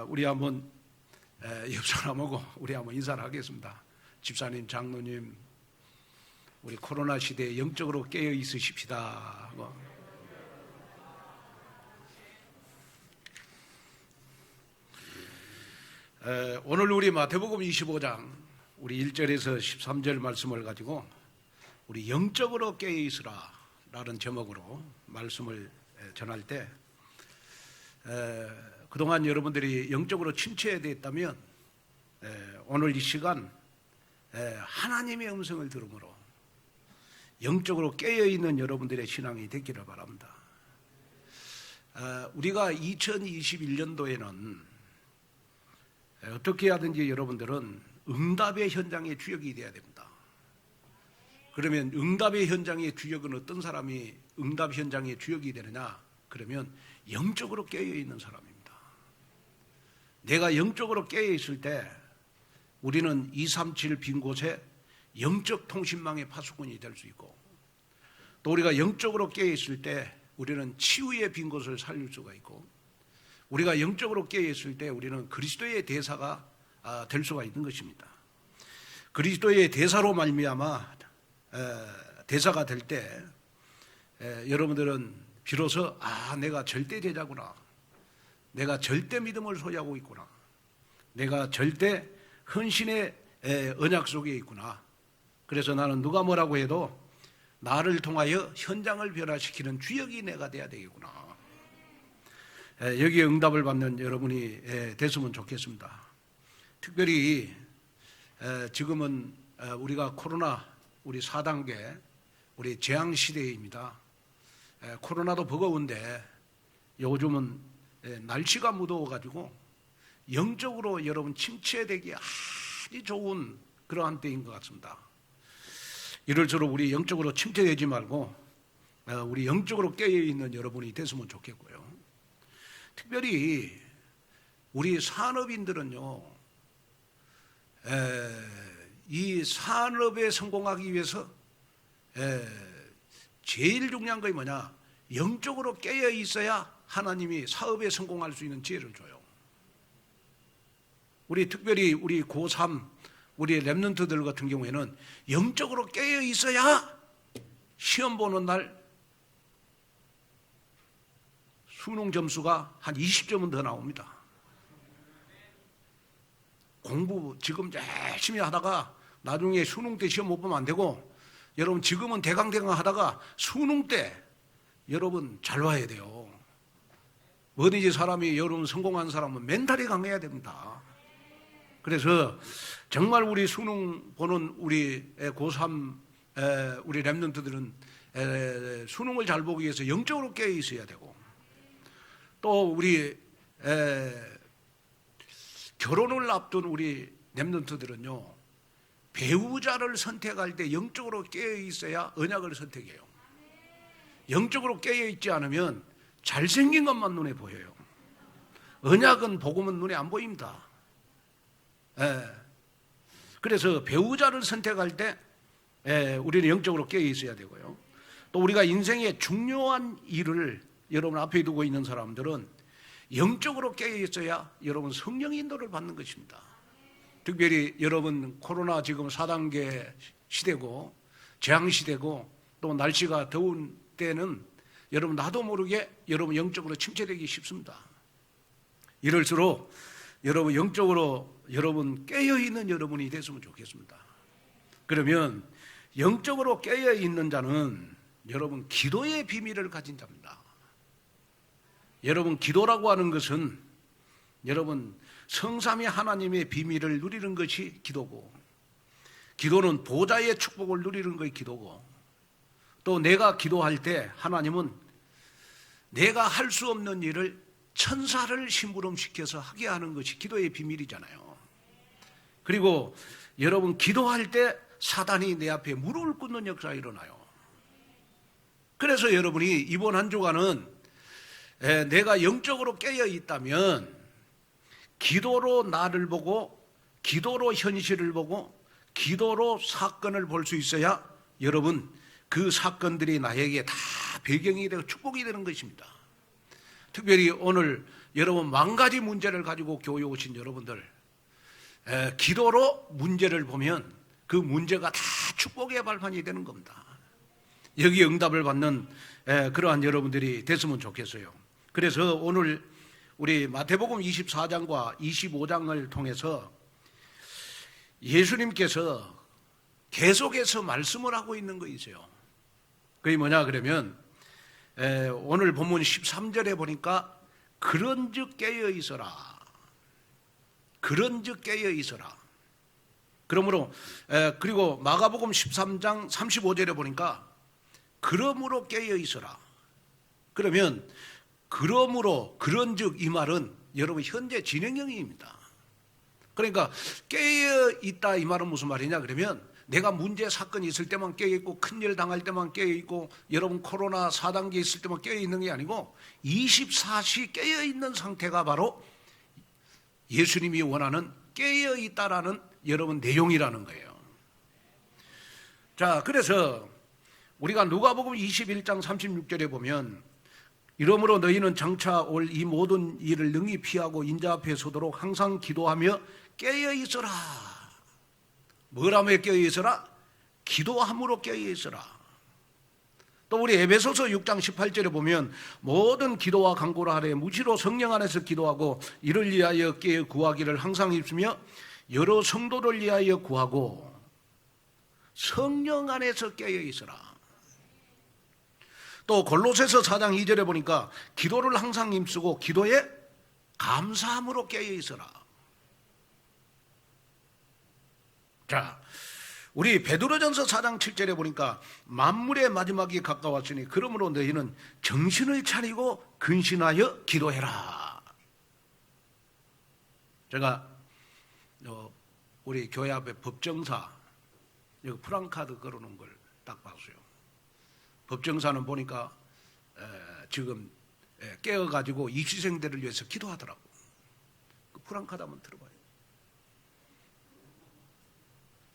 우리 한번 옆 사람하고 우리 한번 인사를 하겠습니다. 집사님, 장로님, 우리 코로나 시대에 영적으로 깨어 있으십시다. 오늘 우리 마태복음 25장 우리 1절에서 13절 말씀을 가지고 우리 영적으로 깨어 있으라 라는 제목으로 말씀을 전할 때 그동안 여러분들이 영적으로 침체되었다면 오늘 이 시간 하나님의 음성을 들음으로 영적으로 깨어있는 여러분들의 신앙이 되기를 바랍니다. 우리가 2021년도에는 어떻게 하든지 여러분들은 응답의 현장의 주역이 되어야 됩니다. 그러면 응답의 현장의 주역은 어떤 사람이 응답 현장의 주역이 되느냐? 그러면 영적으로 깨어있는 사람입니다. 내가 영적으로 깨어있을 때 우리는 237 빈 곳에 영적 통신망의 파수꾼이 될 수 있고, 또 우리가 영적으로 깨어있을 때 우리는 치유의 빈 곳을 살릴 수가 있고, 우리가 영적으로 깨어있을 때 우리는 그리스도의 대사가 될 수가 있는 것입니다. 그리스도의 대사로 말미암아 대사가 될 때 여러분들은 비로소 내가 절대 제자구나, 내가 절대 믿음을 소유하고 있구나, 내가 절대 헌신의 언약 속에 있구나. 그래서 나는 누가 뭐라고 해도 나를 통하여 현장을 변화시키는 주역이 내가 돼야 되겠구나. 여기에 응답을 받는 여러분이 됐으면 좋겠습니다. 특별히 지금은 우리가 코로나 우리 4단계 우리 재앙시대입니다. 코로나도 버거운데 요즘은 날씨가 무더워가지고 영적으로 여러분 침체되기 아주 좋은 그러한 때인 것 같습니다. 이럴수록 우리 영적으로 침체되지 말고 우리 영적으로 깨어있는 여러분이 됐으면 좋겠고요. 특별히 우리 산업인들은요, 이 산업에 성공하기 위해서 제일 중요한 것이 뭐냐? 영적으로 깨어 있어야 하나님이 사업에 성공할 수 있는 지혜를 줘요. 우리 특별히 우리 고3 우리 랩런트들 같은 경우에는 영적으로 깨어 있어야 시험 보는 날 수능 점수가 한 20점은 더 나옵니다. 공부 지금 열심히 하다가 나중에 수능 때 시험 못 보면 안 되고, 여러분 지금은 대강대강 하다가 수능 때 여러분 잘 와야 돼요. 뭐든지 사람이 여러분 성공한 사람은 멘탈이 강해야 됩니다. 그래서 정말 우리 수능 보는 우리 고3 우리 랩런트들은 수능을 잘 보기 위해서 영적으로 깨어 있어야 되고, 또 우리 결혼을 앞둔 우리 랩런트들은요, 배우자를 선택할 때 영적으로 깨어 있어야 언약을 선택해요. 영적으로 깨어 있지 않으면 잘생긴 것만 눈에 보여요. 언약은 복음은 눈에 안 보입니다. 그래서 배우자를 선택할 때 우리는 영적으로 깨어 있어야 되고요. 또 우리가 인생의 중요한 일을 여러분 앞에 두고 있는 사람들은 영적으로 깨어 있어야 여러분 성령의 인도를 받는 것입니다. 특별히 여러분 코로나 지금 4단계 시대고 재앙시대고 또 날씨가 더운 때는 여러분 나도 모르게 여러분 영적으로 침체되기 쉽습니다. 이럴수록 여러분 영적으로 여러분 깨어있는 여러분이 됐으면 좋겠습니다. 그러면 영적으로 깨어있는 자는 여러분 기도의 비밀을 가진 자입니다. 여러분 기도라고 하는 것은 여러분 성삼위 하나님의 비밀을 누리는 것이 기도고, 기도는 보좌의 축복을 누리는 것이 기도고, 또 내가 기도할 때 하나님은 내가 할 수 없는 일을 천사를 심부름시켜서 하게 하는 것이 기도의 비밀이잖아요. 그리고 여러분 기도할 때 사단이 내 앞에 무릎을 꿇는 역사가 일어나요. 그래서 여러분이 이번 한 주간은 내가 영적으로 깨어 있다면 기도로 나를 보고, 기도로 현실을 보고, 기도로 사건을 볼 수 있어야 여러분 그 사건들이 나에게 다 배경이 되고 축복이 되는 것입니다. 특별히 오늘 여러분 만 가지 문제를 가지고 교회 오신 여러분들, 기도로 문제를 보면 그 문제가 다 축복의 발판이 되는 겁니다. 여기 응답을 받는 그러한 여러분들이 됐으면 좋겠어요. 그래서 오늘 우리 마태복음 24장과 25장을 통해서 예수님께서 계속해서 말씀을 하고 있는 거 있어요. 그게 뭐냐 그러면 오늘 본문 13절에 보니까 그런즉 깨어 있어라. 그런즉 깨어 있어라. 그러므로 그리고 마가복음 13장 35절에 보니까 그러므로 깨어 있어라. 그러면 그러므로 그런즉 이 말은 여러분 현재 진행형입니다. 그러니까 깨어 있다 이 말은 무슨 말이냐 그러면 내가 문제 사건이 있을 때만 깨어 있고 큰일 당할 때만 깨어 있고 여러분 코로나 4단계 있을 때만 깨어 있는 게 아니고 24시 깨어 있는 상태가 바로 예수님이 원하는 깨어 있다라는 여러분 내용이라는 거예요. 자, 그래서 우리가 누가복음 21장 36절에 보면 이러므로 너희는 장차 올 이 모든 일을 능히 피하고 인자 앞에 서도록 항상 기도하며 깨어 있어라. 뭐라며 깨어 있어라? 기도함으로 깨어 있어라. 또 우리 에베소서 6장 18절에 보면 모든 기도와 간구를 하되 무시로 성령 안에서 기도하고 이를 위하여 깨어 구하기를 항상 입으며 여러 성도를 위하여 구하고 성령 안에서 깨어 있어라. 또 골로새서 4장 2절에 보니까 기도를 항상 힘쓰고 기도에 감사함으로 깨어 있어라. 자, 우리 베드로전서 4장 7절에 보니까 만물의 마지막이 가까웠으니 그러므로 너희는 정신을 차리고 근신하여 기도해라. 제가 우리 교회 앞에 법정사 여기 프랑카드 걸어놓은 걸 딱 봤어요. 법정사는 보니까 지금 깨어가지고 입시생들을 위해서 기도하더라고. 그 프랑카드 한번 들어봐요.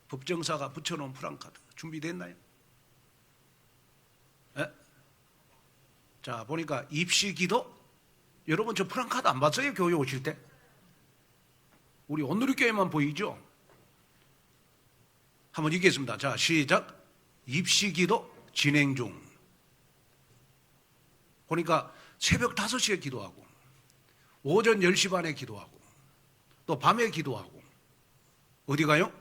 법정사가 붙여놓은 프랑카드 준비됐나요? 자, 보니까 입시기도. 여러분 저 프랑카드 안 봤어요? 교회 오실 때? 우리 온누리교회만 보이죠? 한번 읽겠습니다. 자, 시작. 입시기도 진행 중. 보니까 새벽 5시에 기도하고 오전 10시 반에 기도하고 또 밤에 기도하고. 어디 가요?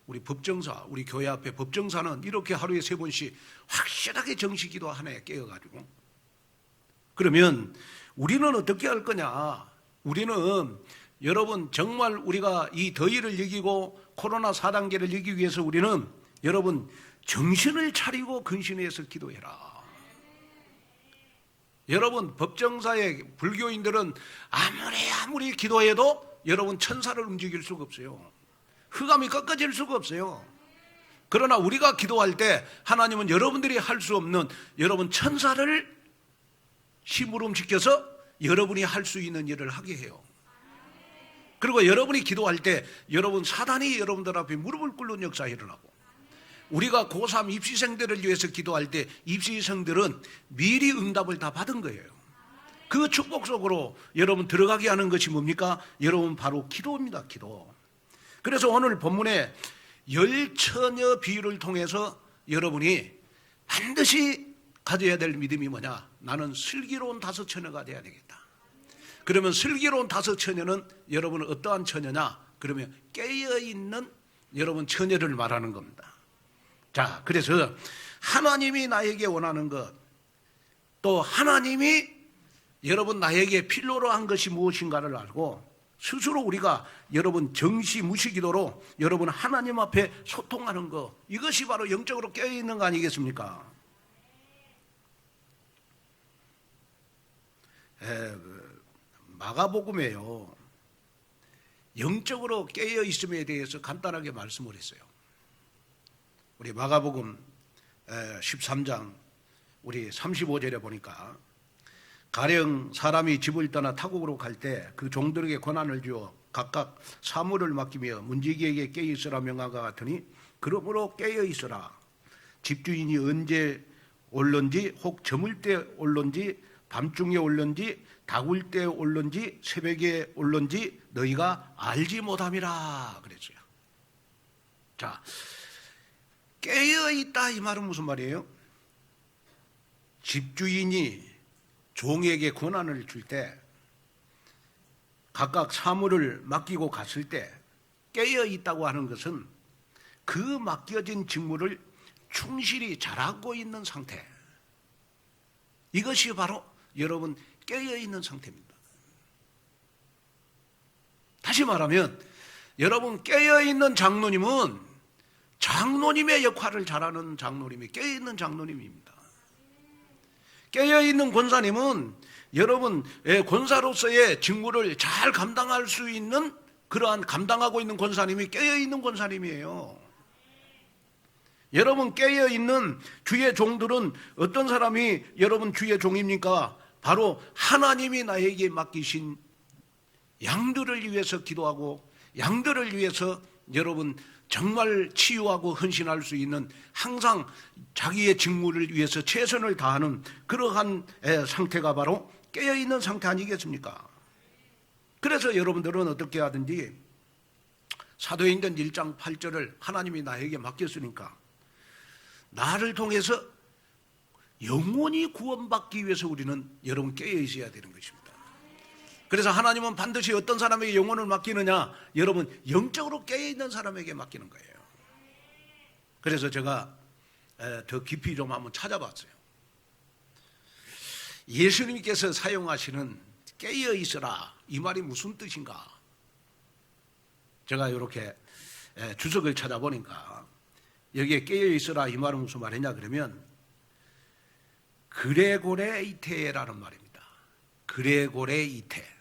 우리 법정사, 우리 교회 앞에 법정사는 이렇게 하루에 3번씩 확실하게 정시기도 하네, 깨어가지고. 그러면 우리는 어떻게 할 거냐? 우리는 여러분 정말 우리가 이 더위를 이기고 코로나 4단계를 이기기 위해서 우리는 여러분 정신을 차리고 근신해서 기도해라. 여러분 법정사의 불교인들은 아무리 기도해도 여러분 천사를 움직일 수가 없어요. 흑암이 꺾어질 수가 없어요. 그러나 우리가 기도할 때 하나님은 여러분들이 할 수 없는 여러분 천사를 심부름시켜서 여러분이 할 수 있는 일을 하게 해요. 그리고 여러분이 기도할 때 여러분 사단이 여러분들 앞에 무릎을 꿇는 역사가 일어나고, 우리가 고3 입시생들을 위해서 기도할 때 입시생들은 미리 응답을 다 받은 거예요. 그 축복 속으로 여러분 들어가게 하는 것이 뭡니까? 여러분 바로 기도입니다. 기도. 그래서 오늘 본문에 열처녀 비유를 통해서 여러분이 반드시 가져야 될 믿음이 뭐냐? 나는 슬기로운 5처녀가 돼야 되겠다. 그러면 슬기로운 5처녀는 여러분은 어떠한 처녀냐? 그러면 깨어있는 여러분 처녀를 말하는 겁니다. 자, 그래서 하나님이 나에게 원하는 것, 또 하나님이 여러분 나에게 필요로 한 것이 무엇인가를 알고 스스로 우리가 여러분 정시 무시기도로 여러분 하나님 앞에 소통하는 것, 이것이 바로 영적으로 깨어있는 거 아니겠습니까? 마가복음에요, 영적으로 깨어있음에 대해서 간단하게 말씀을 했어요. 우리 마가복음 13장 우리 35절에 보니까 가령 사람이 집을 떠나 타국으로 갈 때 그 종들에게 권한을 주어 각각 사물을 맡기며 문지기에게 깨어있으라 명한과 같으니 그러므로 깨어있으라. 집주인이 언제 올런지 혹 저물 때 올런지 밤중에 올는지 다굴 때 올는지 새벽에 올는지 너희가 알지 못함이라 그랬어요. 자, 깨어있다 이 말은 무슨 말이에요? 집주인이 종에게 권한을 줄 때 각각 사물을 맡기고 갔을 때 깨어있다고 하는 것은 그 맡겨진 직무를 충실히 잘하고 있는 상태, 이것이 바로 여러분 깨어있는 상태입니다. 다시 말하면 여러분 깨어있는 장로님은 장로님의 역할을 잘하는 장로님이 깨어있는 장로님입니다. 깨어있는 권사님은 여러분 권사로서의 직무를 잘 감당할 수 있는 그러한 감당하고 있는 권사님이 깨어있는 권사님이에요. 여러분 깨어있는 주의 종들은 어떤 사람이 여러분 주의 종입니까? 바로 하나님이 나에게 맡기신 양들을 위해서 기도하고 양들을 위해서 여러분 정말 치유하고 헌신할 수 있는 항상 자기의 직무를 위해서 최선을 다하는 그러한 상태가 바로 깨어있는 상태 아니겠습니까? 그래서 여러분들은 어떻게 하든지 사도행전 1장 8절을 하나님이 나에게 맡겼으니까 나를 통해서 영원히 구원받기 위해서 우리는 여러분 깨어 있어야 되는 것입니다. 그래서 하나님은 반드시 어떤 사람에게 영혼을 맡기느냐? 여러분 영적으로 깨어있는 사람에게 맡기는 거예요. 그래서 제가 더 깊이 좀 한번 찾아봤어요. 예수님께서 사용하시는 깨어 있어라 이 말이 무슨 뜻인가? 제가 이렇게 주석을 찾아보니까 여기에 깨어 있어라 이 말은 무슨 말이냐 그러면 그레고레이테라는 말입니다. 그레고레이테.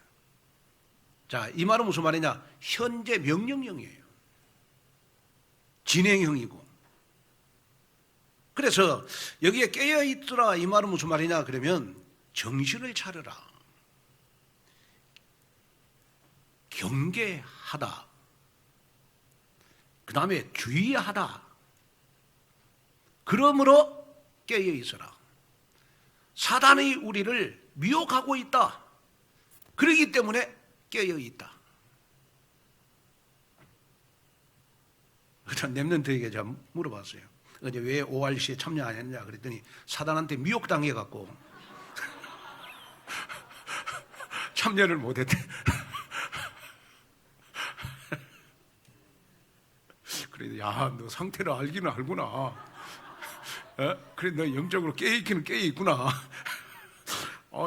자, 이 말은 무슨 말이냐? 현재 명령형이에요. 진행형이고. 그래서 여기에 깨어 있더라 이 말은 무슨 말이냐 그러면 정신을 차려라. 경계하다. 그 다음에 주의하다. 그러므로 깨어 있어라. 사단이 우리를 미혹하고 있다. 그렇기 때문에 깨어 있다. 그래서 랩런트에게 제가 물어봤어요. 어제 왜 ORC에 참여 안 했냐 그랬더니 사단한테 미혹당해갖고 참여를 못했대. 그래도 야, 너 상태를 알기는 알구나. 그래, 너 영적으로 깨있기는 깨있구나.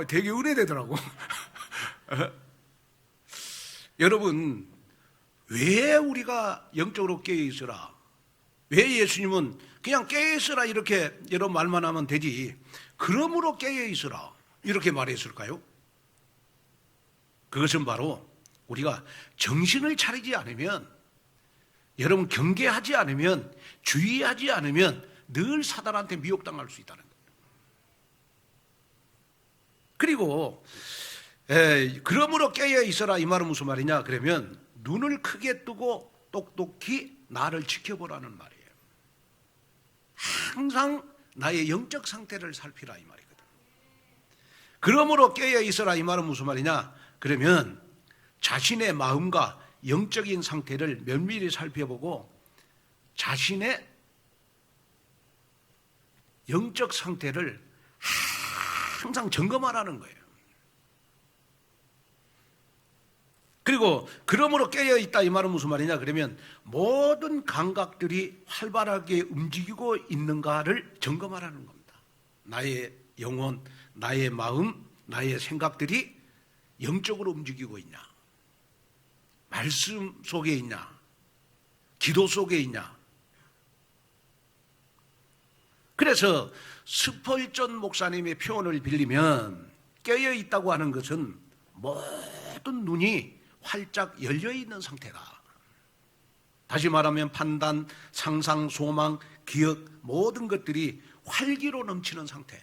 되게 은혜되더라고. 여러분, 왜 우리가 영적으로 깨어있으라? 왜 예수님은 그냥 깨어있으라 이렇게 여러 말만 하면 되지 그러므로 깨어있으라 이렇게 말했을까요? 그것은 바로 우리가 정신을 차리지 않으면, 여러분 경계하지 않으면, 주의하지 않으면 늘 사단한테 미혹당할 수 있다는 거예요. 그리고 그러므로 깨어 있어라 이 말은 무슨 말이냐 그러면 눈을 크게 뜨고 똑똑히 나를 지켜보라는 말이에요. 항상 나의 영적 상태를 살피라 이 말이거든. 그러므로 깨어 있어라 이 말은 무슨 말이냐 그러면 자신의 마음과 영적인 상태를 면밀히 살펴보고 자신의 영적 상태를 항상 점검하라는 거예요. 그리고 그러므로 깨어있다 이 말은 무슨 말이냐 그러면 모든 감각들이 활발하게 움직이고 있는가를 점검하라는 겁니다. 나의 영혼, 나의 마음, 나의 생각들이 영적으로 움직이고 있냐, 말씀 속에 있냐, 기도 속에 있냐. 그래서 스펄전 목사님의 표현을 빌리면 깨어있다고 하는 것은 모든 눈이 활짝 열려있는 상태다. 다시 말하면 판단, 상상, 소망, 기억 모든 것들이 활기로 넘치는 상태.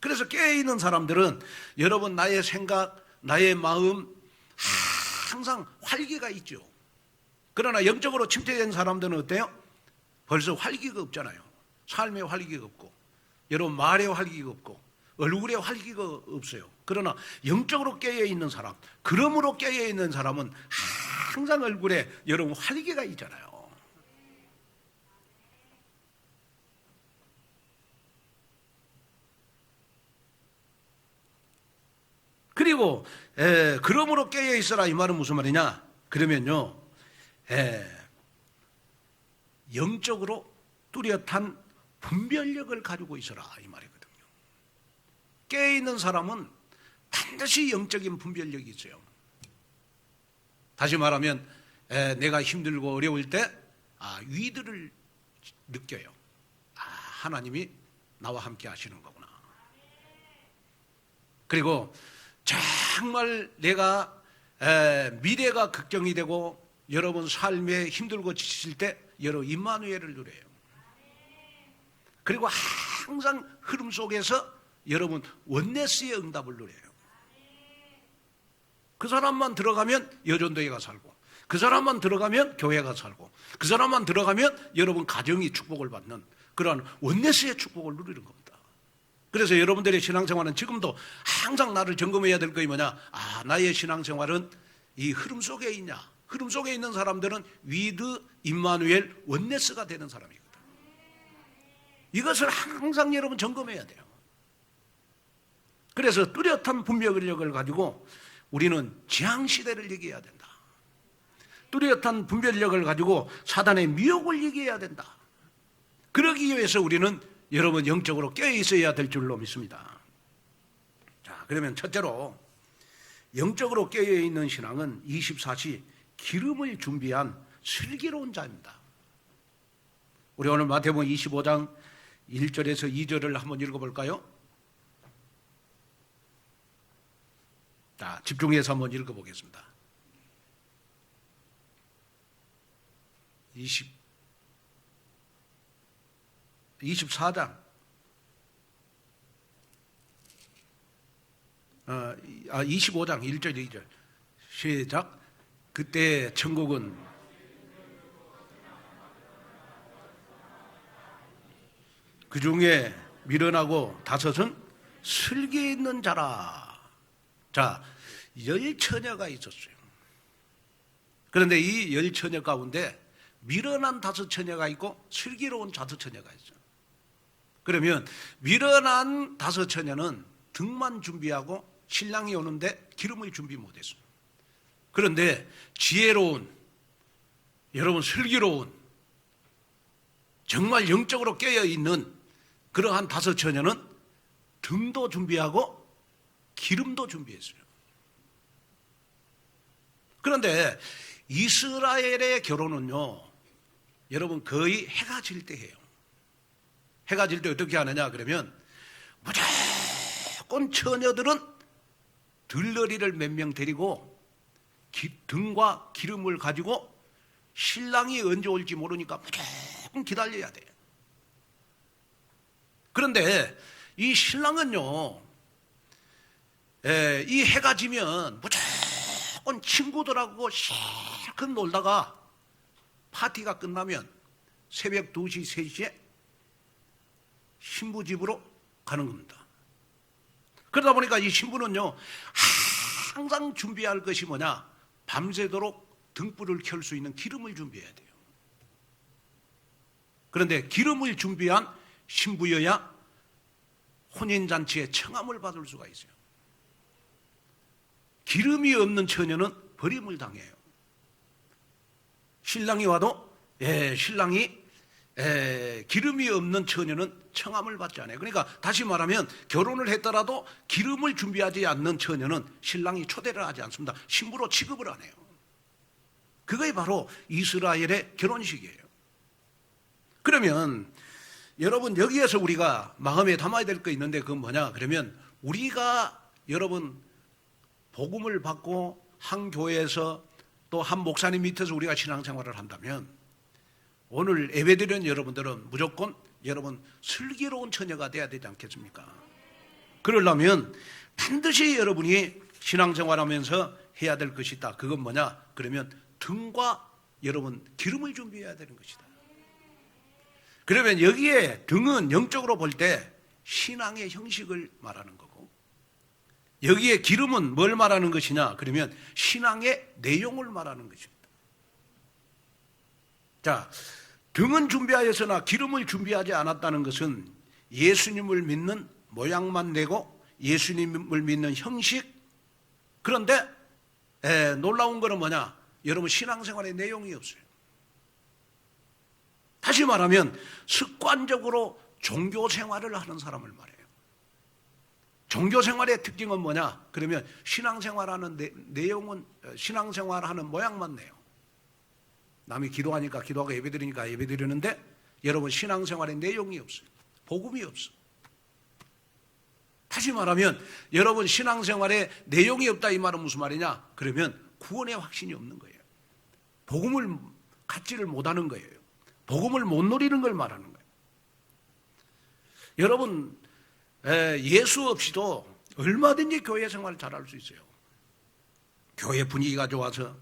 그래서 깨어있는 사람들은 여러분 나의 생각, 나의 마음 항상 활기가 있죠. 그러나 영적으로 침체된 사람들은 어때요? 벌써 활기가 없잖아요. 삶에 활기가 없고 여러분 말에 활기가 없고 얼굴에 활기가 없어요. 그러나 영적으로 깨어있는 사람, 그러므로 깨어있는 사람은 항상 얼굴에 여러분 활기가 있잖아요. 그리고 그러므로 깨어있어라 이 말은 무슨 말이냐? 그러면요 영적으로 뚜렷한 분별력을 가지고 있어라 이 말이거든요. 깨어있는 사람은 반드시 영적인 분별력이 있어요. 다시 말하면 내가 힘들고 어려울 때 위들을 느껴요. 하나님이 나와 함께 하시는 거구나. 그리고 정말 내가 미래가 걱정이 되고 여러분 삶에 힘들고 지칠 때 여러분 임마누엘을 누려요. 그리고 항상 흐름 속에서 여러분 원네스의 응답을 누려요. 그 사람만 들어가면 여전도회가 살고, 그 사람만 들어가면 교회가 살고, 그 사람만 들어가면 여러분 가정이 축복을 받는 그러한 원네스의 축복을 누리는 겁니다. 그래서 여러분들의 신앙생활은 지금도 항상 나를 점검해야 될 것이 뭐냐? 나의 신앙생활은 이 흐름 속에 있냐? 흐름 속에 있는 사람들은 위드, 임마누엘, 원네스가 되는 사람이거든. 이것을 항상 여러분 점검해야 돼요. 그래서 뚜렷한 분별력을 가지고 우리는 재앙시대를 얘기해야 된다. 뚜렷한 분별력을 가지고 사단의 미혹을 얘기해야 된다. 그러기 위해서 우리는 여러분 영적으로 깨어있어야 될 줄로 믿습니다. 자, 그러면 첫째로 영적으로 깨어있는 신앙은 24시 기름을 준비한 슬기로운 자입니다. 우리 오늘 마태복음 25장 1절에서 2절을 한번 읽어볼까요? 자, 집중해서 한번 읽어보겠습니다. 24장 25장 1절 2절 시작. 그때 천국은 그 중에 미련하고 다섯은 슬기 있는 자라. 자, 10처녀가 있었어요. 그런데 이 10처녀 가운데 미련한 5처녀가 있고 슬기로운 5처녀가 있어요. 그러면 미련한 5처녀는 등만 준비하고 신랑이 오는데 기름을 준비 못했어요. 그런데 지혜로운, 여러분 슬기로운, 정말 영적으로 깨어있는 그러한 5처녀는 등도 준비하고 기름도 준비했어요. 그런데 이스라엘의 결혼은요, 여러분 거의 해가 질 때 해요. 해가 질 때 어떻게 하느냐 그러면 무조건 처녀들은 들러리를 몇 명 데리고 등과 기름을 가지고 신랑이 언제 올지 모르니까 무조건 기다려야 돼요. 그런데 이 신랑은요, 이 해가 지면 무조건 친구들하고 실컷 놀다가 파티가 끝나면 새벽 2시, 3시에 신부 집으로 가는 겁니다. 그러다 보니까 이 신부는요, 항상 준비할 것이 뭐냐? 밤새도록 등불을 켤 수 있는 기름을 준비해야 돼요. 그런데 기름을 준비한 신부여야 혼인잔치에 청함을 받을 수가 있어요. 기름이 없는 처녀는 버림을 당해요. 신랑이 와도 신랑이 기름이 없는 처녀는 청함을 받지 않아요. 그러니까 다시 말하면 결혼을 했더라도 기름을 준비하지 않는 처녀는 신랑이 초대를 하지 않습니다. 신부로 취급을 안 해요. 그게 바로 이스라엘의 결혼식이에요. 그러면 여러분 여기에서 우리가 마음에 담아야 될 거 있는데 그건 뭐냐 그러면 우리가 여러분 복음을 받고 한 교회에서 또 한 목사님 밑에서 우리가 신앙생활을 한다면 오늘 예배드리는 여러분들은 무조건 여러분 슬기로운 처녀가 돼야 되지 않겠습니까? 그러려면 반드시 여러분이 신앙생활하면서 해야 될 것이 있다. 그건 뭐냐? 그러면 등과 여러분 기름을 준비해야 되는 것이다. 그러면 여기에 등은 영적으로 볼 때 신앙의 형식을 말하는 거고, 여기에 기름은 뭘 말하는 것이냐? 그러면 신앙의 내용을 말하는 것입니다. 자, 등은 준비하였으나 기름을 준비하지 않았다는 것은 예수님을 믿는 모양만 내고 예수님을 믿는 형식. 그런데 놀라운 거는 뭐냐? 여러분, 신앙생활의 내용이 없어요. 다시 말하면 습관적으로 종교생활을 하는 사람을 말해요. 종교생활의 특징은 뭐냐? 그러면 신앙생활하는 내용은 신앙생활하는 모양만 내요. 남이 기도하니까 기도하고 예배드리니까 예배드리는데 여러분, 신앙생활의 내용이 없어요. 복음이 없어. 다시 말하면 여러분, 신앙생활에 내용이 없다 이 말은 무슨 말이냐? 그러면 구원의 확신이 없는 거예요. 복음을 갖지를 못하는 거예요. 복음을 못 누리는 걸 말하는 거예요. 여러분, 예수 없이도 얼마든지 교회 생활을 잘할 수 있어요. 교회 분위기가 좋아서,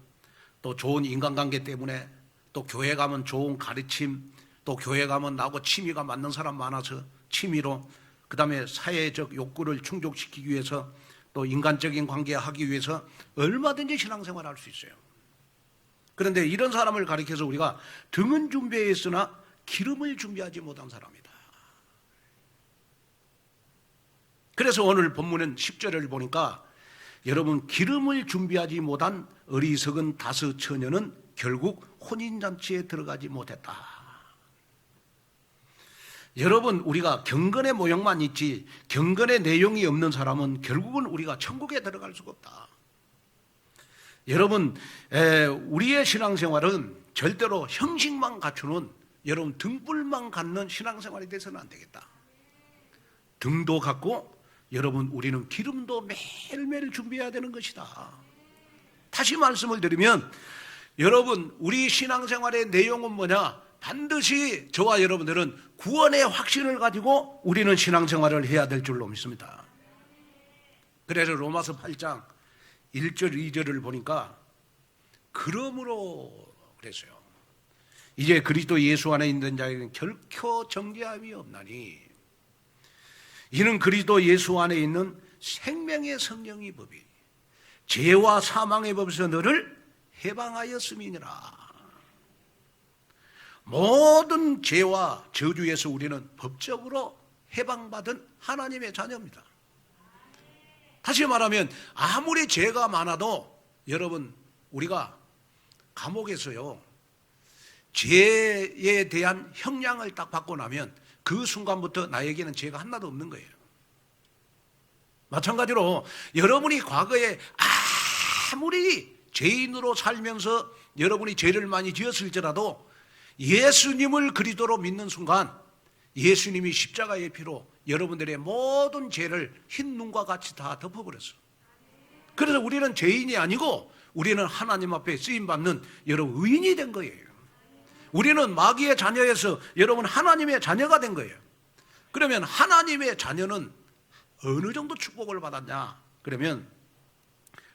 또 좋은 인간관계 때문에, 또 교회 가면 좋은 가르침, 또 교회 가면 나하고 취미가 맞는 사람 많아서 취미로, 그 다음에 사회적 욕구를 충족시키기 위해서, 또 인간적인 관계하기 위해서 얼마든지 신앙생활을 할 수 있어요. 그런데 이런 사람을 가리켜서 우리가 등은 준비했으나 기름을 준비하지 못한 사람이다. 그래서 오늘 본문은 10절을 보니까 여러분, 기름을 준비하지 못한 어리석은 다섯 처녀는 결국 혼인잔치에 들어가지 못했다. 여러분, 우리가 경건의 모형만 있지 경건의 내용이 없는 사람은 결국은 우리가 천국에 들어갈 수가 없다. 여러분, 우리의 신앙생활은 절대로 형식만 갖추는, 여러분 등불만 갖는 신앙생활이 돼서는 안 되겠다. 등도 갖고 여러분, 우리는 기름도 매일매일 준비해야 되는 것이다. 다시 말씀을 드리면 여러분, 우리 신앙생활의 내용은 뭐냐? 반드시 저와 여러분들은 구원의 확신을 가지고 우리는 신앙생활을 해야 될 줄로 믿습니다. 그래서 로마서 8장 1절 2절을 보니까 그러므로 그랬어요. 이제 그리스도 예수 안에 있는 자에게는 결코 정죄함이 없나니 이는 그리스도 예수 안에 있는 생명의 성령이 법이 죄와 사망의 법에서 너를 해방하였음이니라. 모든 죄와 저주에서 우리는 법적으로 해방받은 하나님의 자녀입니다. 다시 말하면 아무리 죄가 많아도 여러분, 우리가 감옥에서요, 죄에 대한 형량을 딱 받고 나면 그 순간부터 나에게는 죄가 하나도 없는 거예요. 마찬가지로 여러분이 과거에 아무리 죄인으로 살면서 여러분이 죄를 많이 지었을지라도 예수님을 그리스도로 믿는 순간 예수님이 십자가의 피로 여러분들의 모든 죄를 흰 눈과 같이 다 덮어버렸어. 그래서 우리는 죄인이 아니고 우리는 하나님 앞에 쓰임받는 여러분 의인이 된 거예요. 우리는 마귀의 자녀에서 여러분 하나님의 자녀가 된 거예요. 그러면 하나님의 자녀는 어느 정도 축복을 받았냐? 그러면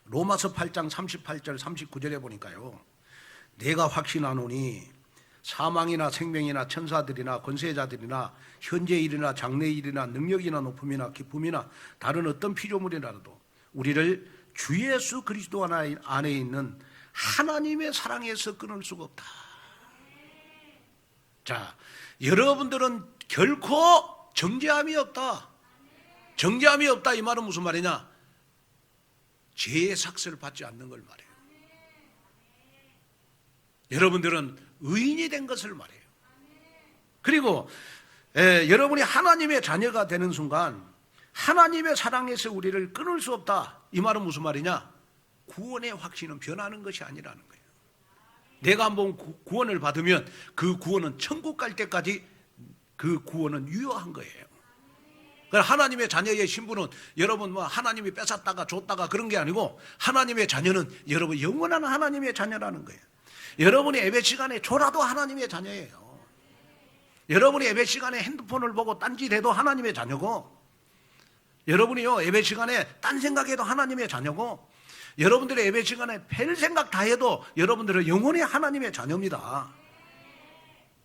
로마서 8장 38절 39절에 보니까요, 내가 확신하노니 사망이나 생명이나 천사들이나 권세자들이나 현재 일이나 장래 일이나 능력이나 높음이나 기쁨이나 다른 어떤 피조물이라도 우리를 주 예수 그리스도 안에 있는 하나님의 사랑에서 끊을 수가 없다. 자, 여러분들은 결코 정죄함이 없다. 정죄함이 없다 이 말은 무슨 말이냐? 죄의 삭스를 받지 않는 걸 말해요. 여러분들은 의인이 된 것을 말해요. 그리고 여러분이 하나님의 자녀가 되는 순간 하나님의 사랑에서 우리를 끊을 수 없다. 이 말은 무슨 말이냐? 구원의 확신은 변하는 것이 아니라는 거예요. 내가 한번 구원을 받으면 그 구원은 천국 갈 때까지 그 구원은 유효한 거예요. 하나님의 자녀의 신분은 여러분 뭐 하나님이 뺏었다가 줬다가 그런 게 아니고 하나님의 자녀는 여러분 영원한 하나님의 자녀라는 거예요. 여러분이 예배 시간에 졸아도 하나님의 자녀예요. 여러분이 예배 시간에 핸드폰을 보고 딴짓해도 하나님의 자녀고, 여러분이요 예배 시간에 딴 생각해도 하나님의 자녀고, 여러분들의 예배 시간에 별 생각 다 해도 여러분들은 영원히 하나님의 자녀입니다.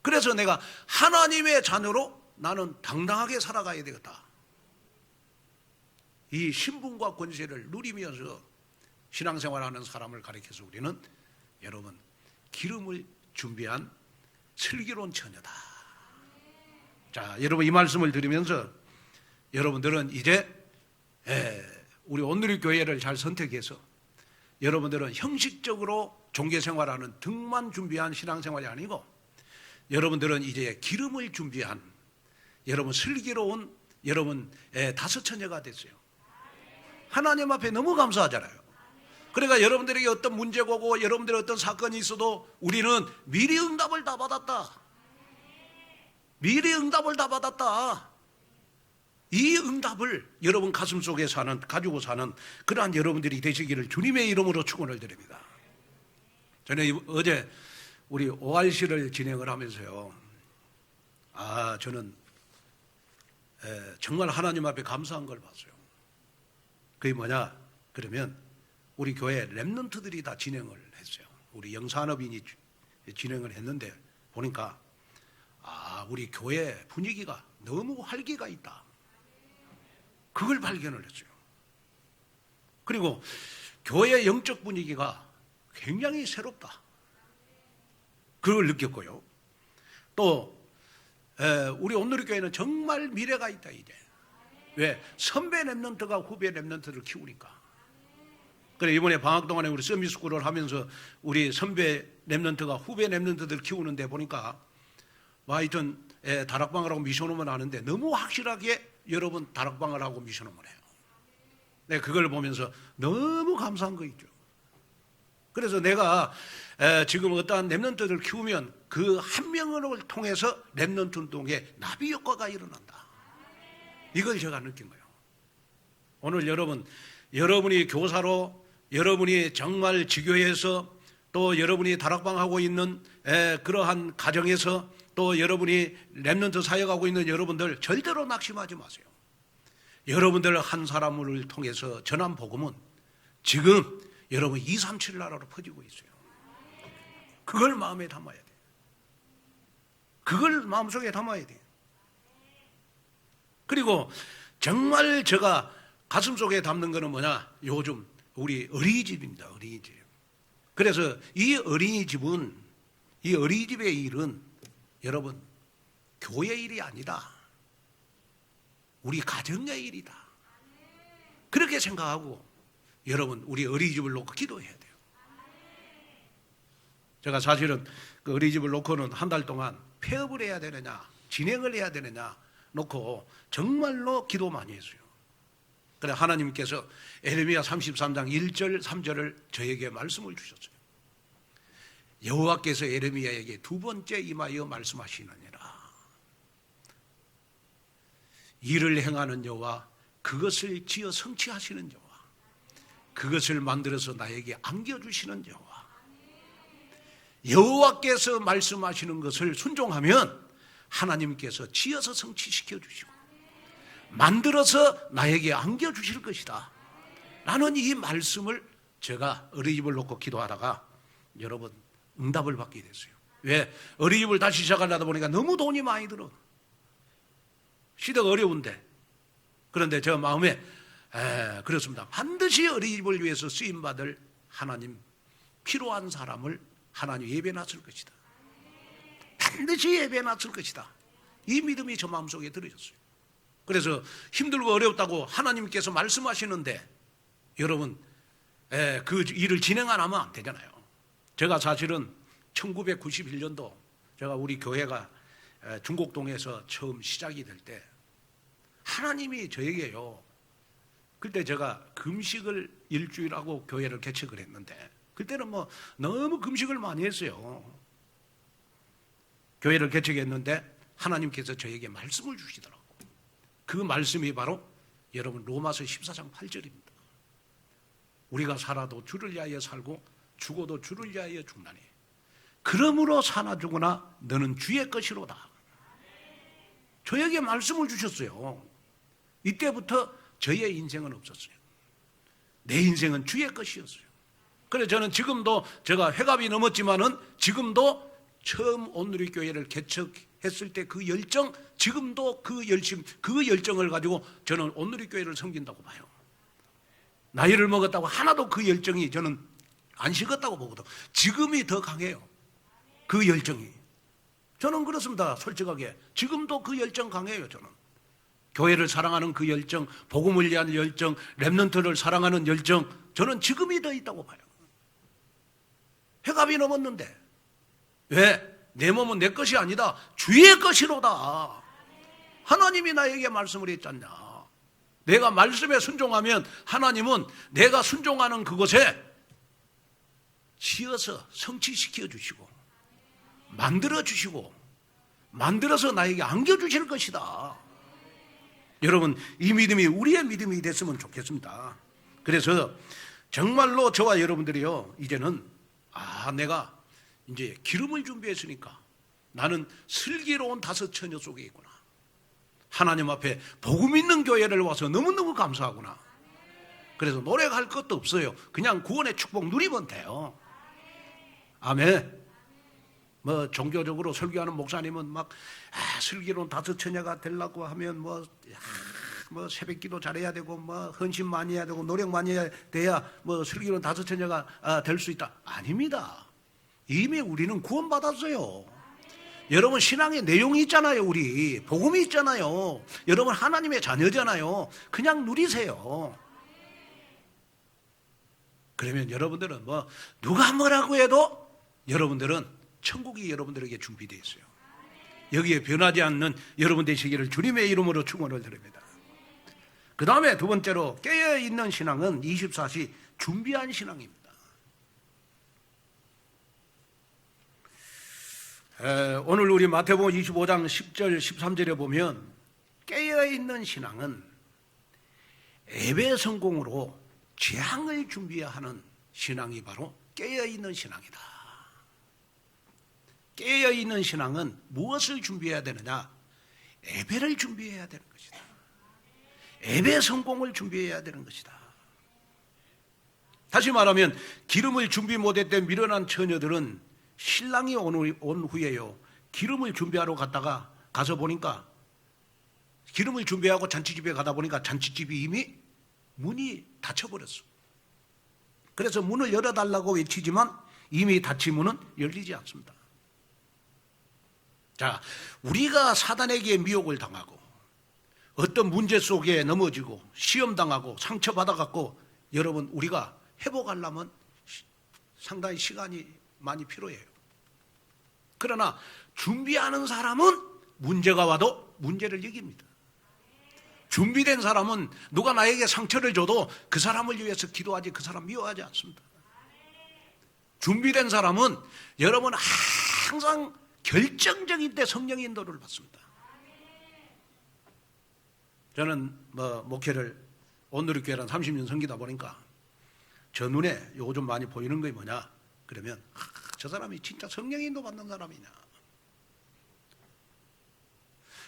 그래서 내가 하나님의 자녀로 나는 당당하게 살아가야 되겠다. 이 신분과 권세를 누리면서 신앙생활하는 사람을 가리켜서 우리는 여러분 기름을 준비한 슬기로운 처녀다. 자, 여러분 이 말씀을 들으면서 여러분들은 이제 우리 온누리교회를 잘 선택해서 여러분들은 형식적으로 종교생활하는 등만 준비한 신앙생활이 아니고 여러분들은 이제 기름을 준비한 여러분 슬기로운 여러분 다섯 처녀가 됐어요. 하나님 앞에 너무 감사하잖아요. 그러니까 여러분들에게 어떤 문제가 오고 여러분들의 어떤 사건이 있어도 우리는 미리 응답을 다 받았다. 미리 응답을 다 받았다. 이 응답을 여러분 가슴속에 가지고 사는 그러한 여러분들이 되시기를 주님의 이름으로 축원을 드립니다. 저는 어제 우리 ORC를 진행을 하면서요, 저는 정말 하나님 앞에 감사한 걸 봤어요. 그게 뭐냐? 그러면 우리 교회 렘넌트들이 다 진행을 했어요. 우리 영산업인이 진행을 했는데 보니까 우리 교회 분위기가 너무 활기가 있다. 그걸 발견을 했어요. 그리고 교회 영적 분위기가 굉장히 새롭다. 그걸 느꼈고요. 또 우리 온누리교회는 정말 미래가 있다 이제. 왜? 선배 렘넌트가 후배 렘넌트를 키우니까. 그래 이번에 방학 동안에 우리 서밋스쿨을 하면서 우리 선배 렘넌트가 후배 렘넌트들 키우는데 보니까 하여튼 다락방을 하고 미션홈을 하는데 너무 확실하게 여러분 다락방을 하고 미션홈을 해요. 내가 그걸 보면서 너무 감사한 거 있죠. 그래서 내가 지금 어떠한 렘넌트들 키우면 그 한 명을 통해서 렘넌트 운동에 나비 효과가 일어난다. 이걸 제가 느낀 거예요. 오늘 여러분이 교사로 여러분이 정말 지교회에서 또 여러분이 다락방하고 있는 그러한 가정에서 또 여러분이 렘넌트 사역하고 있는 여러분들 절대로 낙심하지 마세요. 여러분들 한 사람을 통해서 전한 복음은 지금 여러분 237 나라로 퍼지고 있어요. 그걸 마음에 담아야 돼요. 그걸 마음속에 담아야 돼요. 그리고 정말 제가 가슴속에 담는 거는 뭐냐? 요즘 우리 어린이집입니다. 어린이집. 그래서 이 어린이집의 일은 여러분 교회 일이 아니다. 우리 가정의 일이다. 그렇게 생각하고 여러분 우리 어린이집을 놓고 기도해야 돼요. 제가 사실은 그 어린이집을 놓고는 한 달 동안 폐업을 해야 되느냐 진행을 해야 되느냐 놓고 정말로 기도 많이 했어요. 그래 하나님께서 에레미야 33장 1절 3절을 저에게 말씀을 주셨어요. 여호와께서 에레미야에게 두 번째 임하여 말씀하시느니라. 일을 행하는 여호와 그것을 지어 성취하시는 여호와 그것을 만들어서 나에게 안겨주시는 여호와 여호와께서 말씀하시는 것을 순종하면 하나님께서 지어서 성취시켜 주시고 만들어서 나에게 안겨주실 것이다 라는 이 말씀을 제가 어린이집을 놓고 기도하다가 여러분 응답을 받게 됐어요. 왜? 어린이집을 다시 시작하려다 보니까 너무 돈이 많이 들어. 시대가 어려운데. 그런데 제 마음에 그렇습니다. 반드시 어린이집을 위해서 쓰임받을 하나님 필요한 사람을 하나님 예배 놨을 것이다. 반드시 예배 놨을 것이다. 이 믿음이 저 마음속에 들어졌어요. 그래서 힘들고 어렵다고 하나님께서 말씀하시는데 여러분 그 일을 진행 안 하면 안 되잖아요. 제가 사실은 1991년도 제가 우리 교회가 중곡동에서 처음 시작이 될 때 하나님이 저에게요. 그때 제가 금식을 일주일하고 교회를 개척을 했는데 그때는 뭐 너무 금식을 많이 했어요. 교회를 개척했는데 하나님께서 저에게 말씀을 주시더라고요. 그 말씀이 바로 여러분 로마서 14장 8절입니다. 우리가 살아도 주를 위하여 살고 죽어도 주를 위하여 죽나니 그러므로 사나 죽으나 너는 주의 것이로다. 저에게 말씀을 주셨어요. 이때부터 저의 인생은 없었어요. 내 인생은 주의 것이었어요. 그래서 저는 지금도 제가 회갑이 넘었지만은 지금도 처음 온누리교회를 개척했을 때 그 열정, 지금도 그 열심, 그 열정을 가지고 저는 온누리교회를 섬긴다고 봐요. 나이를 먹었다고 하나도 그 열정이 저는 안 식었다고 보거든. 지금이 더 강해요. 그 열정이. 저는 그렇습니다. 솔직하게. 지금도 그 열정 강해요. 저는. 교회를 사랑하는 그 열정, 복음을 위한 열정, 렘넌트를 사랑하는 열정, 저는 지금이 더 있다고 봐요. 회갑이 넘었는데 왜? 내 몸은 내 것이 아니다. 주의 것이로다. 하나님이 나에게 말씀을 했잖냐. 내가 말씀에 순종하면 하나님은 내가 순종하는 그것에 지어서 성취시켜 주시고 만들어 주시고 만들어서 나에게 안겨주실 것이다. 여러분, 이 믿음이 우리의 믿음이 됐으면 좋겠습니다. 그래서 정말로 저와 여러분들이요, 이제는 내가 이제 기름을 준비했으니까 나는 슬기로운 다섯 처녀 속에 있구나. 하나님 앞에 복음 있는 교회를 와서 너무너무 감사하구나. 그래서 노력할 것도 없어요. 그냥 구원의 축복 누리면 돼요. 아멘. 뭐 종교적으로 설교하는 목사님은 막 슬기로운 다섯 처녀가 되려고 하면 뭐 새벽기도 잘해야 되고 뭐 헌신 많이 해야 되고 노력 많이 해야 돼야 뭐 슬기로운 다섯 처녀가 될 수 있다. 아닙니다. 이미 우리는 구원받았어요. 여러분 신앙의 내용이 있잖아요. 우리 복음이 있잖아요. 여러분 하나님의 자녀잖아요. 그냥 누리세요. 그러면 여러분들은 뭐 누가 뭐라고 해도 여러분들은 천국이 여러분들에게 준비되어 있어요. 여기에 변하지 않는 여러분 되시기를 주님의 이름으로 축원을 드립니다. 그 다음에 두 번째로 깨어있는 신앙은 24시 준비한 신앙입니다. 오늘 우리 마태복음 25장 10절 13절에 보면 깨어있는 신앙은 예배 성공으로 재앙을 준비하는 신앙이 바로 깨어있는 신앙이다. 깨어있는 신앙은 무엇을 준비해야 되느냐? 예배를 준비해야 되는 것이다. 예배 성공을 준비해야 되는 것이다. 다시 말하면 기름을 준비 못했던 미련한 처녀들은 신랑이 온 후에요, 기름을 준비하러 갔다가 가서 보니까 기름을 준비하고 잔치집에 가다 보니까 잔치집이 이미 문이 닫혀버렸어. 그래서 문을 열어달라고 외치지만 이미 닫힌 문은 열리지 않습니다. 자, 우리가 사단에게 미혹을 당하고 어떤 문제 속에 넘어지고 시험당하고 상처받아갖고 여러분 우리가 회복하려면 상당히 시간이 많이 필요해요. 그러나 준비하는 사람은 문제가 와도 문제를 이깁니다. 준비된 사람은 누가 나에게 상처를 줘도 그 사람을 위해서 기도하지 그 사람 미워하지 않습니다. 준비된 사람은 여러분 항상 결정적인 때 성령의 인도를 받습니다. 저는 목회를 온누리교회란 30년 섬기다 보니까 저 눈에 요즘 많이 보이는 게 뭐냐 그러면 저 사람이 진짜 성령의 인도 받는 사람이냐.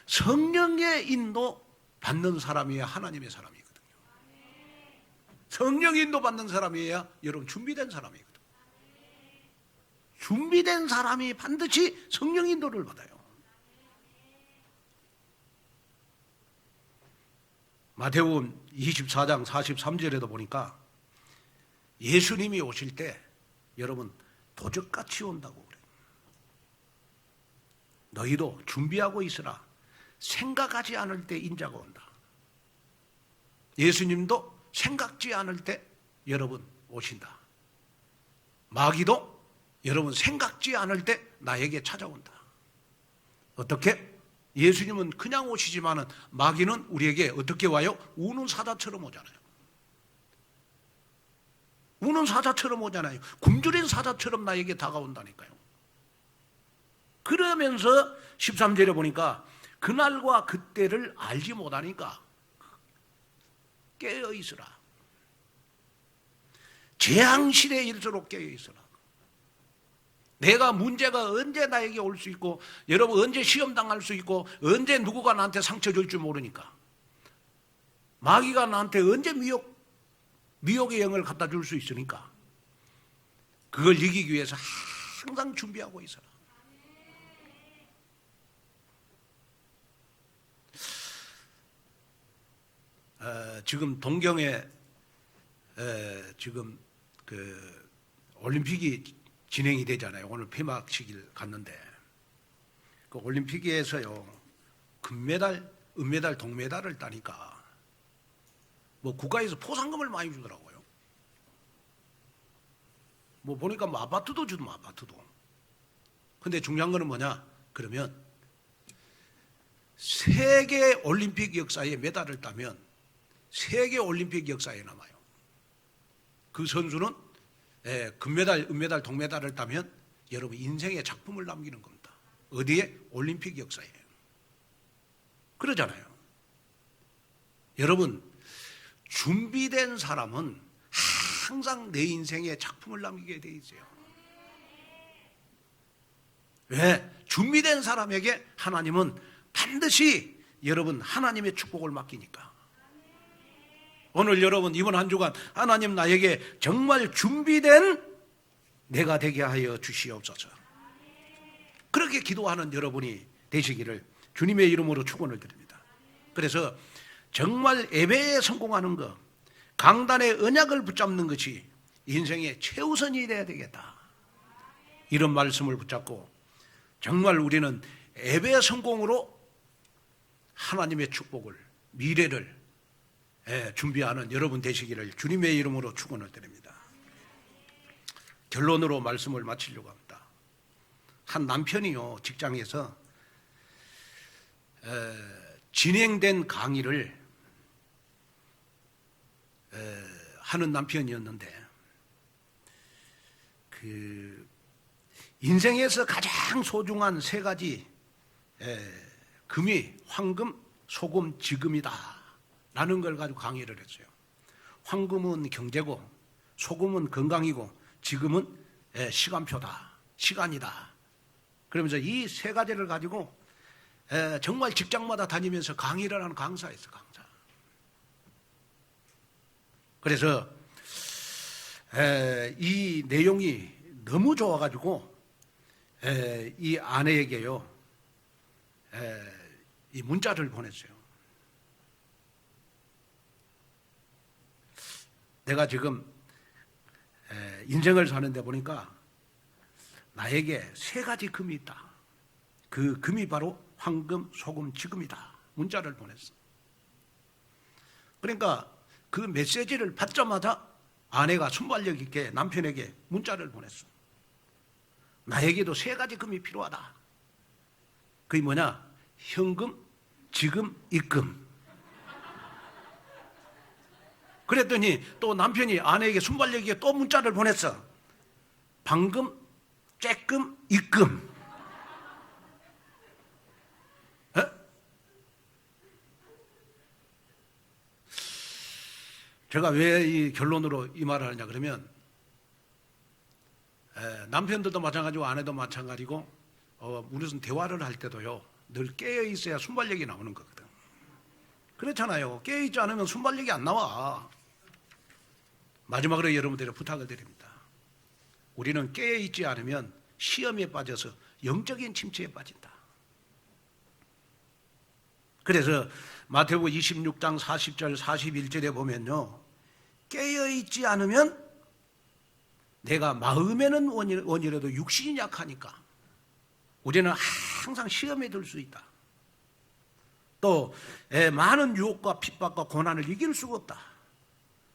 성령의 인도 받는 사람이야 하나님의 사람이거든요. 성령의 인도 받는 사람이야 여러분 준비된 사람이거든요. 준비된 사람이 반드시 성령 인도를 받아요. 마태복음 24장 43절에도 보니까 예수님이 오실 때 여러분 도적같이 온다고 그래요. 너희도 준비하고 있으라. 생각하지 않을 때 인자가 온다. 예수님도 생각지 않을 때 여러분 오신다. 마귀도 여러분 생각지 않을 때 나에게 찾아온다. 어떻게? 예수님은 그냥 오시지만은 마귀는 우리에게 어떻게 와요? 우는 사자처럼 오잖아요. 우는 사자처럼 오잖아요. 굶주린 사자처럼 나에게 다가온다니까요. 그러면서 13절에 보니까 그날과 그때를 알지 못하니까 깨어 있으라. 재앙실에 일수록 깨어 있으라. 내가 문제가 언제 나에게 올 수 있고 여러분 언제 시험 당할 수 있고 언제 누구가 나한테 상처 줄 줄 모르니까 마귀가 나한테 언제 미혹의 영을 갖다 줄 수 있으니까 그걸 이기기 위해서 항상 준비하고 있어라. 지금 동경에 지금 그 올림픽이 진행이 되잖아요. 오늘 폐막식을 갔는데 그 올림픽에서요 금메달, 은메달, 동메달을 따니까 뭐 국가에서 포상금을 많이 주더라고요. 뭐 보니까 뭐 아파트도 주더만 아파트도. 근데 중요한 거는 뭐냐? 그러면 세계 올림픽 역사에 메달을 따면 세계 올림픽 역사에 남아요. 그 선수는 금메달, 은메달, 동메달을 따면 여러분 인생의 작품을 남기는 겁니다. 어디에? 올림픽 역사에. 그러잖아요. 여러분 준비된 사람은 항상 내 인생에 작품을 남기게 돼 있어요. 왜? 준비된 사람에게 하나님은 반드시 여러분 하나님의 축복을 맡기니까. 오늘 여러분 이번 한 주간 하나님 나에게 정말 준비된 내가 되게 하여 주시옵소서. 그렇게 기도하는 여러분이 되시기를 주님의 이름으로 축원을 드립니다. 그래서 정말 예배에 성공하는 것, 강단의 언약을 붙잡는 것이 인생의 최우선이 돼야 되겠다. 이런 말씀을 붙잡고 정말 우리는 예배 성공으로 하나님의 축복을, 미래를 준비하는 여러분 되시기를 주님의 이름으로 축원을 드립니다. 결론으로 말씀을 마치려고 합니다. 한 남편이요 직장에서 진행된 강의를 하는 남편이었는데 그 인생에서 가장 소중한 세 가지 금이 황금, 소금, 지금이다 라는 걸 가지고 강의를 했어요. 황금은 경제고 소금은 건강이고 지금은 시간표다, 시간이다. 그러면서 이 세 가지를 가지고 정말 직장마다 다니면서 강의를 하는 강사였어요. 강사. 그래서 이 내용이 너무 좋아가지고 이 아내에게요 이 문자를 보냈어요. 내가 지금 인생을 사는데 보니까 나에게 세 가지 금이 있다. 그 금이 바로 황금, 소금, 지금이다. 문자를 보냈어. 그러니까 그 메시지를 받자마자 아내가 순발력 있게 남편에게 문자를 보냈어. 나에게도 세 가지 금이 필요하다. 그게 뭐냐? 현금, 지금, 입금. 그랬더니 또 남편이 아내에게 순발력 있게 또 문자를 보냈어. 방금, 쬐끔, 입금. 제가 왜 이 결론으로 이 말을 하느냐 그러면 남편들도 마찬가지고 아내도 마찬가지고 무슨 대화를 할 때도요 늘 깨어 있어야 순발력이 나오는 거거든. 그렇잖아요. 깨어 있지 않으면 순발력이 안 나와. 마지막으로 여러분들에게 부탁을 드립니다. 우리는 깨어 있지 않으면 시험에 빠져서 영적인 침체에 빠진다. 그래서 마태복음 26장 40절 41절에 보면요 깨어있지 않으면 내가 마음에는 원이라도 육신이 약하니까 우리는 항상 시험에 들 수 있다. 또 많은 유혹과 핍박과 고난을 이길 수가 없다.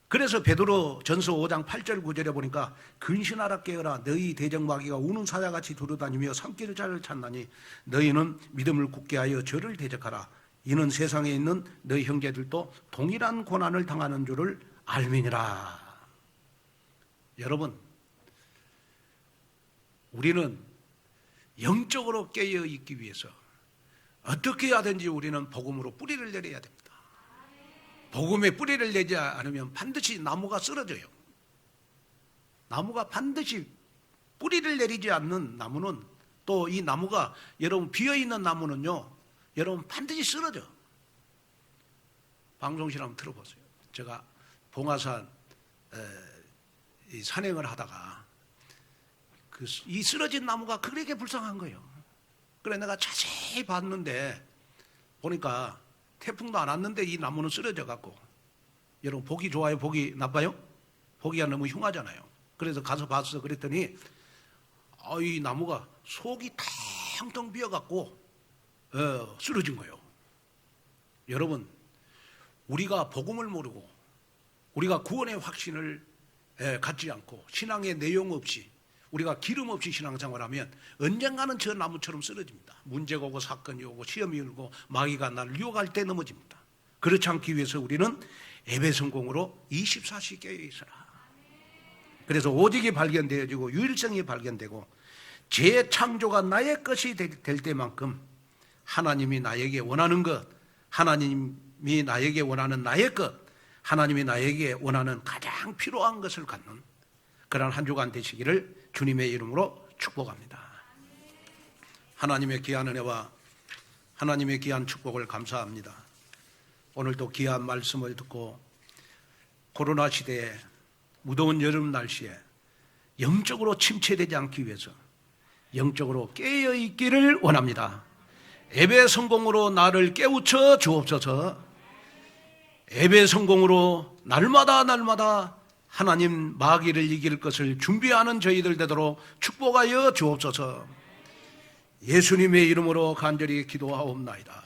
그래서 베드로 전서 5장 8절 9절에 보니까 근신하라 깨어라 너희 대적마귀가 우는 사자같이 두루다니며 삼키는 자를 찾나니 너희는 믿음을 굳게 하여 저를 대적하라. 이는 세상에 있는 너희 형제들도 동일한 고난을 당하는 줄을 알미니라. 여러분, 우리는 영적으로 깨어 있기 위해서 어떻게 하든지 우리는 복음으로 뿌리를 내려야 됩니다. 복음에 뿌리를 내지 않으면 반드시 나무가 쓰러져요. 나무가 반드시 뿌리를 내리지 않는 나무는 또 이 나무가 여러분 비어있는 나무는요 여러분 반드시 쓰러져. 방송실 한번 들어보세요. 제가 봉화산 산행을 하다가 이 쓰러진 나무가 그렇게 불쌍한 거예요. 그래 내가 자세히 봤는데 보니까 태풍도 안 왔는데 이 나무는 쓰러져 갖고 여러분 보기 좋아요? 보기 나빠요? 보기가 너무 흉하잖아요. 그래서 가서 봤어. 그랬더니 이 나무가 속이 텅텅 비어갖고 쓰러진 거예요. 여러분, 우리가 복음을 모르고 우리가 구원의 확신을 갖지 않고 신앙의 내용 없이 우리가 기름 없이 신앙생활하면 언젠가는 저 나무처럼 쓰러집니다. 문제가 오고 사건이 오고 시험이 오고 마귀가 나를 유혹할 때 넘어집니다. 그렇지 않기 위해서 우리는 예배 성공으로 24시 깨어 있어라. 그래서 오직이 발견되어지고 유일성이 발견되고 재창조가 나의 것이 될 때만큼 하나님이 나에게 원하는 것, 하나님이 나에게 원하는 나의 것, 하나님이 나에게 원하는 가장 필요한 것을 갖는 그런 한 주간 되시기를 주님의 이름으로 축복합니다. 하나님의 귀한 은혜와 하나님의 귀한 축복을 감사합니다. 오늘도 귀한 말씀을 듣고 코로나 시대에 무더운 여름 날씨에 영적으로 침체되지 않기 위해서 영적으로 깨어있기를 원합니다. 예배 성공으로 나를 깨우쳐 주옵소서. 예배 성공으로 날마다 하나님 마귀를 이길 것을 준비하는 저희들 되도록 축복하여 주옵소서. 예수님의 이름으로 간절히 기도하옵나이다.